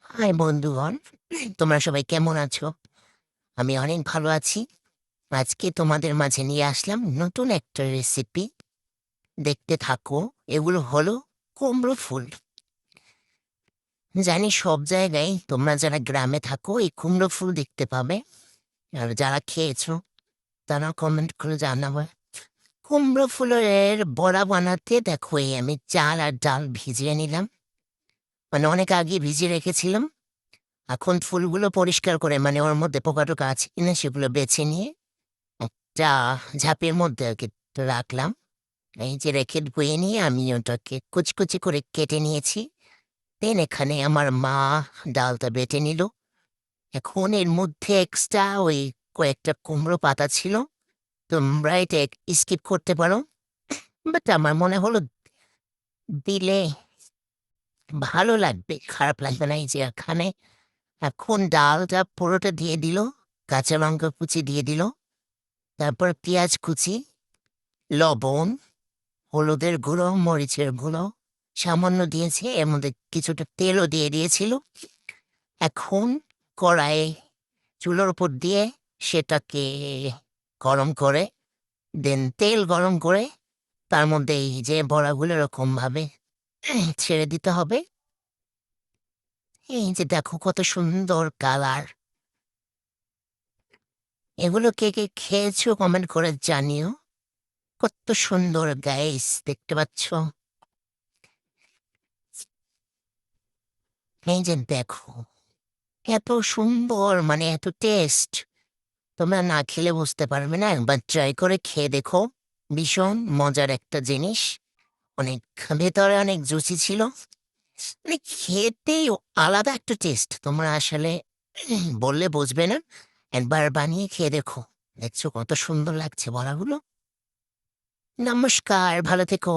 High বন্ধুগণ, তোমরা সবাই কেমন আছো? আমি অনেক ভালো আছি। আজকে তোমাদের মাঝে নিয়ে আসলাম নতুন একটা রেসিপি। দেখতে থাকো। এগুলো হলো কুমড়ো ফুল। জানি সব জায়গায় তোমরা যারা গ্রামে থাকো এই কুমড়ো ফুল দেখতে পাবে। আর যারা খেয়েছো তারা কমেন্ট করে জানাবে। কুমড়ো ফুলের বড়া বানাতে দেখো আমি চাল আর ডাল ভিজিয়ে নিলাম। মানে অনেক আগে ভিজিয়ে রেখেছিলাম। এখন ফুলগুলো পরিষ্কার করে মানে ওর মধ্যে পোকা টোকা আছে কিনা সেগুলো বেছে নিয়ে একটা ঝাঁপের মধ্যে আর কি রাখলাম। এই যে রেখে ধুয়ে নিয়ে আমি ওটাকে কুচকুচি করে কেটে নিয়েছি। দেন এখানে আমার মা ডালটা বেটে নিল। এখন এর মধ্যে এক্সট্রা ওই কয়েকটা কুমড়ো পাতা ছিল। তোমরা এটা স্কিপ করতে পারো, বাট আমার মনে হলো দিলে ভালো লাগবে, খারাপ লাগবে না। এই যে এখানে এখন ডালটা পুরোটা দিয়ে দিল, কাঁচা লঙ্কা কুচি দিয়ে দিল, তারপর পেঁয়াজ কুচি, লবণ, হলুদের গুঁড়ো, মরিচের গুঁড়ো সামান্য দিয়েছে। এর মধ্যে কিছুটা তেলও দিয়ে দিয়েছিল। এখন কড়াইয়ে চুলোর উপর দিয়ে সেটাকে গরম করে, দেন তেল গরম করে তার মধ্যে এই যে বড়াগুলো এরকমভাবে ছেড়ে দিতে হবে। এই যে দেখো কত সুন্দর কালার। এগুলো কে কে খেয়েছো কমেন্ট করে জানিও। কত সুন্দর গাইস, দেখতে পাচ্ছ? এই যে দেখো, এত সুন্দর, মানে এত টেস্ট। তোমরা না খেলে বুঝতে পারবে না, একবার ট্রাই করে খেয়ে দেখো। ভীষণ মজার একটা জিনিস। অনেক ভেতরে অনেক জুসি ছিল। মানে খেতেই আলাদা একটা টেস্ট। তোমরা আসলে বললে বুঝবে না। একবার বানিয়ে খেয়ে দেখো। দেখছো কত সুন্দর লাগছে বড়াগুলো। নমস্কার, ভালো থেকো।